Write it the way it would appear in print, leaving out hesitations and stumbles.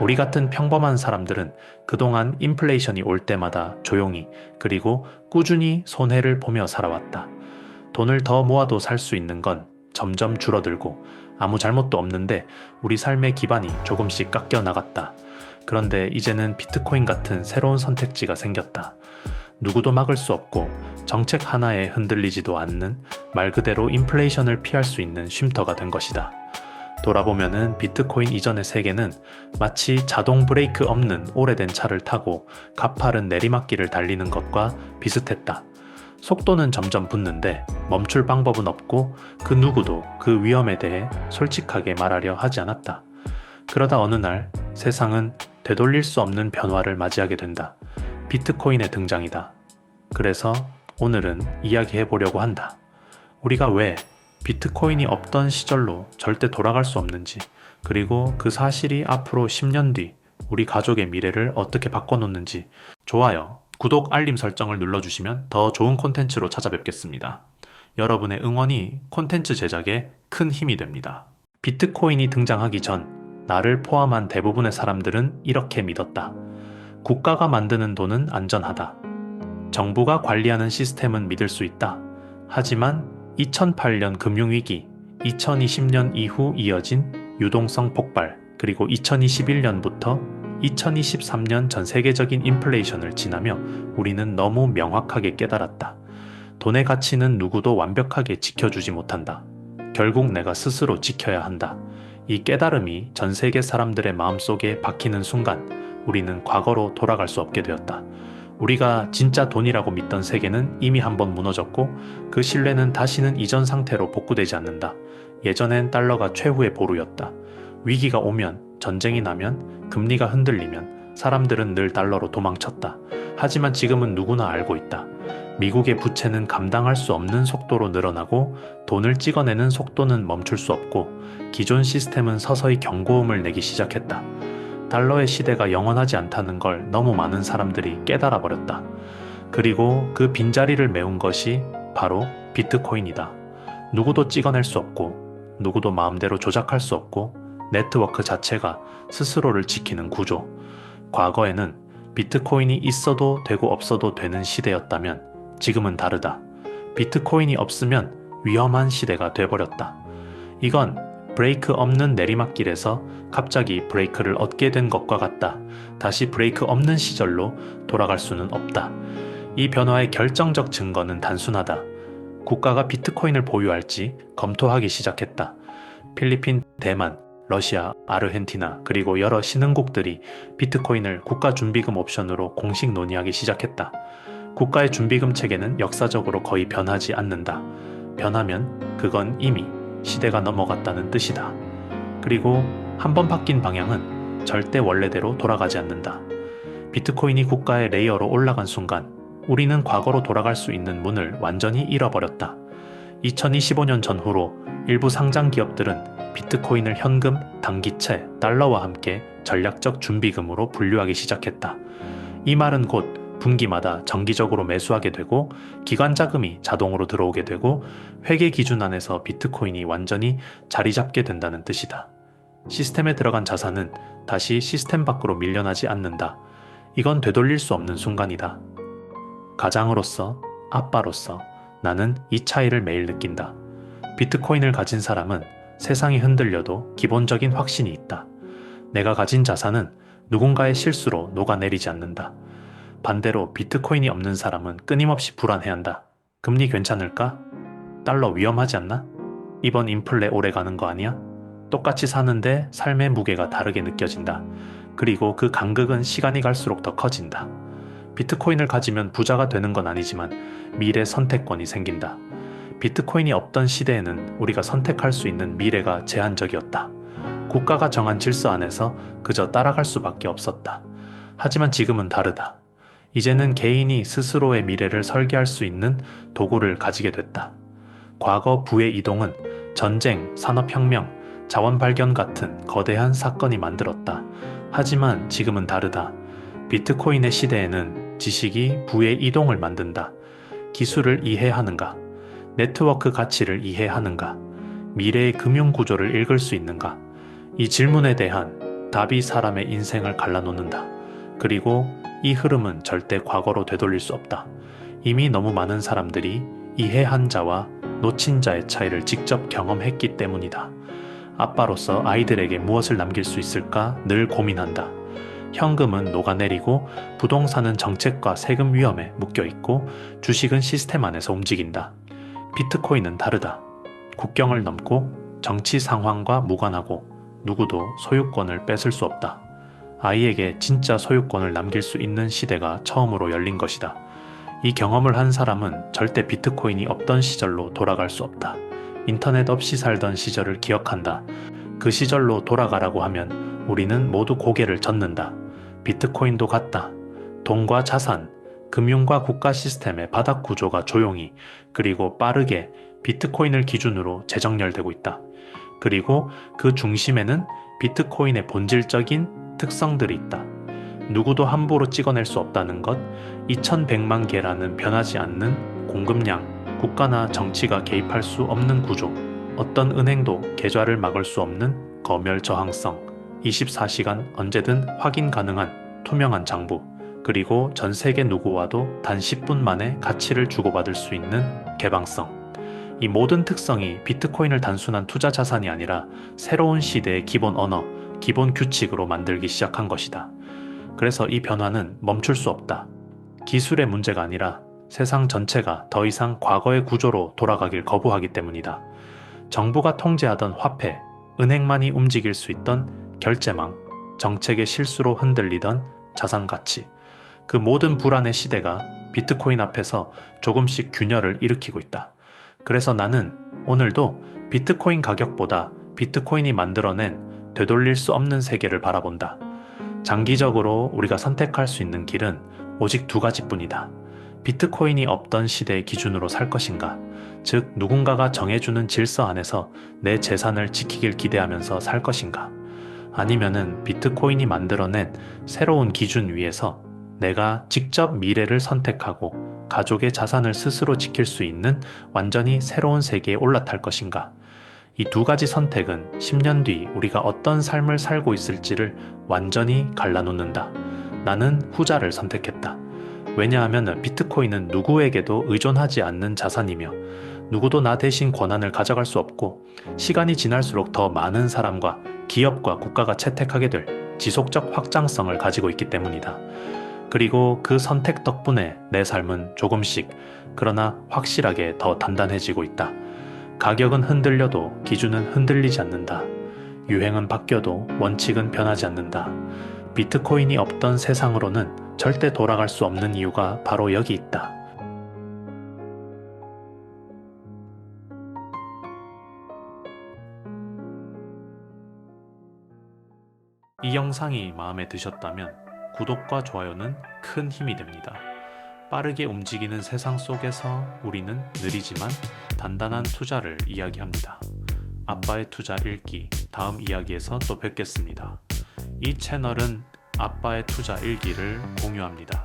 우리 같은 평범한 사람들은 그동안 인플레이션이 올 때마다 조용히 그리고 꾸준히 손해를 보며 살아왔다. 돈을 더 모아도 살 수 있는 건 점점 줄어들고 아무 잘못도 없는데 우리 삶의 기반이 조금씩 깎여 나갔다. 그런데 이제는 비트코인 같은 새로운 선택지가 생겼다. 누구도 막을 수 없고 정책 하나에 흔들리지도 않는 말 그대로 인플레이션을 피할 수 있는 쉼터가 된 것이다. 돌아보면은 비트코인 이전의 세계는 마치 자동 브레이크 없는 오래된 차를 타고 가파른 내리막길을 달리는 것과 비슷했다. 속도는 점점 붙는데 멈출 방법은 없고 그 누구도 그 위험에 대해 솔직하게 말하려 하지 않았다. 그러다 어느 날 세상은 되돌릴 수 없는 변화를 맞이하게 된다. 비트코인의 등장이다. 그래서 오늘은 이야기해 보려고 한다. 우리가 왜 비트코인이 없던 시절로 절대 돌아갈 수 없는지, 그리고 그 사실이 앞으로 10년 뒤 우리 가족의 미래를 어떻게 바꿔놓는지. 좋아요, 구독, 알림 설정을 눌러주시면 더 좋은 콘텐츠로 찾아뵙겠습니다. 여러분의 응원이 콘텐츠 제작에 큰 힘이 됩니다. 비트코인이 등장하기 전 나를 포함한 대부분의 사람들은 이렇게 믿었다. 국가가 만드는 돈은 안전하다. 정부가 관리하는 시스템은 믿을 수 있다. 하지만 2008년 금융위기, 2020년 이후 이어진 유동성 폭발, 그리고 2021년부터 2023년 전 세계적인 인플레이션을 지나며 우리는 너무 명확하게 깨달았다. 돈의 가치는 누구도 완벽하게 지켜주지 못한다. 결국 내가 스스로 지켜야 한다. 이 깨달음이 전 세계 사람들의 마음속에 박히는 순간 우리는 과거로 돌아갈 수 없게 되었다. 우리가 진짜 돈이라고 믿던 세계는 이미 한번 무너졌고 그 신뢰는 다시는 이전 상태로 복구되지 않는다. 예전엔 달러가 최후의 보루였다. 위기가 오면, 전쟁이 나면, 금리가 흔들리면 사람들은 늘 달러로 도망쳤다. 하지만 지금은 누구나 알고 있다. 미국의 부채는 감당할 수 없는 속도로 늘어나고 돈을 찍어내는 속도는 멈출 수 없고 기존 시스템은 서서히 경고음을 내기 시작했다. 달러의 시대가 영원하지 않다는 걸 너무 많은 사람들이 깨달아 버렸다. 그리고 그 빈자리를 메운 것이 바로 비트코인이다. 누구도 찍어낼 수 없고 누구도 마음대로 조작할 수 없고 네트워크 자체가 스스로를 지키는 구조. 과거에는 비트코인이 있어도 되고 없어도 되는 시대였다면 지금은 다르다. 비트코인이 없으면 위험한 시대가 돼버렸다. 이건 브레이크 없는 내리막길에서 갑자기 브레이크를 얻게 된 것과 같다. 다시 브레이크 없는 시절로 돌아갈 수는 없다. 이 변화의 결정적 증거는 단순하다. 국가가 비트코인을 보유할지 검토하기 시작했다. 필리핀, 대만, 러시아, 아르헨티나, 그리고 여러 신흥국들이 비트코인을 국가 준비금 옵션으로 공식 논의하기 시작했다. 국가의 준비금 체계는 역사적으로 거의 변하지 않는다. 변하면 그건 이미 시대가 넘어갔다는 뜻이다. 그리고 한번 바뀐 방향은 절대 원래대로 돌아가지 않는다. 비트코인이 국가의 레이어로 올라간 순간 우리는 과거로 돌아갈 수 있는 문을 완전히 잃어버렸다. 2025년 전후로 일부 상장 기업들은 비트코인을 현금, 단기채, 달러와 함께 전략적 준비금으로 분류하기 시작했다. 이 말은 곧 분기마다 정기적으로 매수하게 되고 기관 자금이 자동으로 들어오게 되고 회계 기준 안에서 비트코인이 완전히 자리 잡게 된다는 뜻이다. 시스템에 들어간 자산은 다시 시스템 밖으로 밀려나지 않는다. 이건 되돌릴 수 없는 순간이다. 가장으로서, 아빠로서 나는 이 차이를 매일 느낀다. 비트코인을 가진 사람은 세상이 흔들려도 기본적인 확신이 있다. 내가 가진 자산은 누군가의 실수로 녹아내리지 않는다. 반대로 비트코인이 없는 사람은 끊임없이 불안해한다. 금리 괜찮을까? 달러 위험하지 않나? 이번 인플레 오래 가는 거 아니야? 똑같이 사는데 삶의 무게가 다르게 느껴진다. 그리고 그 간극은 시간이 갈수록 더 커진다. 비트코인을 가지면 부자가 되는 건 아니지만 미래 선택권이 생긴다. 비트코인이 없던 시대에는 우리가 선택할 수 있는 미래가 제한적이었다. 국가가 정한 질서 안에서 그저 따라갈 수밖에 없었다. 하지만 지금은 다르다. 이제는 개인이 스스로의 미래를 설계할 수 있는 도구를 가지게 됐다. 과거 부의 이동은 전쟁, 산업혁명, 자원 발견 같은 거대한 사건이 만들었다. 하지만 지금은 다르다. 비트코인의 시대에는 지식이 부의 이동을 만든다. 기술을 이해하는가? 네트워크 가치를 이해하는가? 미래의 금융 구조를 읽을 수 있는가? 이 질문에 대한 답이 사람의 인생을 갈라놓는다. 그리고 이 흐름은 절대 과거로 되돌릴 수 없다. 이미 너무 많은 사람들이 이해한 자와 놓친 자의 차이를 직접 경험했기 때문이다. 아빠로서 아이들에게 무엇을 남길 수 있을까 늘 고민한다. 현금은 녹아내리고 부동산은 정책과 세금 위험에 묶여있고 주식은 시스템 안에서 움직인다. 비트코인은 다르다. 국경을 넘고 정치 상황과 무관하고 누구도 소유권을 뺏을 수 없다. 아이에게 진짜 소유권을 남길 수 있는 시대가 처음으로 열린 것이다. 이 경험을 한 사람은 절대 비트코인이 없던 시절로 돌아갈 수 없다. 인터넷 없이 살던 시절을 기억한다. 그 시절로 돌아가라고 하면 우리는 모두 고개를 젓는다. 비트코인도 같다. 돈과 자산, 금융과 국가 시스템의 바닥 구조가 조용히 그리고 빠르게 비트코인을 기준으로 재정렬되고 있다. 그리고 그 중심에는 비트코인의 본질적인 특성들이 있다. 누구도 함부로 찍어낼 수 없다는 것, 2100만 개라는 변하지 않는 공급량, 국가나 정치가 개입할 수 없는 구조, 어떤 은행도 계좌를 막을 수 없는 검열 저항성, 24시간 언제든 확인 가능한 투명한 장부, 그리고 전 세계 누구와도 단 10분 만에 가치를 주고받을 수 있는 개방성. 이 모든 특성이 비트코인을 단순한 투자 자산이 아니라 새로운 시대의 기본 언어, 기본 규칙으로 만들기 시작한 것이다. 그래서 이 변화는 멈출 수 없다. 기술의 문제가 아니라 세상 전체가 더 이상 과거의 구조로 돌아가길 거부하기 때문이다. 정부가 통제하던 화폐, 은행만이 움직일 수 있던 결제망, 정책의 실수로 흔들리던 자산 가치, 그 모든 불안의 시대가 비트코인 앞에서 조금씩 균열을 일으키고 있다. 그래서 나는 오늘도 비트코인 가격보다 비트코인이 만들어낸 되돌릴 수 없는 세계를 바라본다. 장기적으로 우리가 선택할 수 있는 길은 오직 두 가지뿐이다. 비트코인이 없던 시대의 기준으로 살 것인가, 즉 누군가가 정해주는 질서 안에서 내 재산을 지키길 기대하면서 살 것인가, 아니면은 비트코인이 만들어낸 새로운 기준 위에서 내가 직접 미래를 선택하고 가족의 자산을 스스로 지킬 수 있는 완전히 새로운 세계에 올라탈 것인가. 이 두 가지 선택은 10년 뒤 우리가 어떤 삶을 살고 있을지를 완전히 갈라놓는다. 나는 후자를 선택했다. 왜냐하면 비트코인은 누구에게도 의존하지 않는 자산이며 누구도 나 대신 권한을 가져갈 수 없고 시간이 지날수록 더 많은 사람과 기업과 국가가 채택하게 될 지속적 확장성을 가지고 있기 때문이다. 그리고 그 선택 덕분에 내 삶은 조금씩 그러나 확실하게 더 단단해지고 있다. 가격은 흔들려도 기준은 흔들리지 않는다. 유행은 바뀌어도 원칙은 변하지 않는다. 비트코인이 없던 세상으로는 절대 돌아갈 수 없는 이유가 바로 여기 있다. 이 영상이 마음에 드셨다면 구독과 좋아요는 큰 힘이 됩니다. 빠르게 움직이는 세상 속에서 우리는 느리지만 단단한 투자를 이야기합니다. 아빠의 투자 읽기 다음 이야기에서 또 뵙겠습니다. 이 채널은 아빠의 투자 일기를 공유합니다.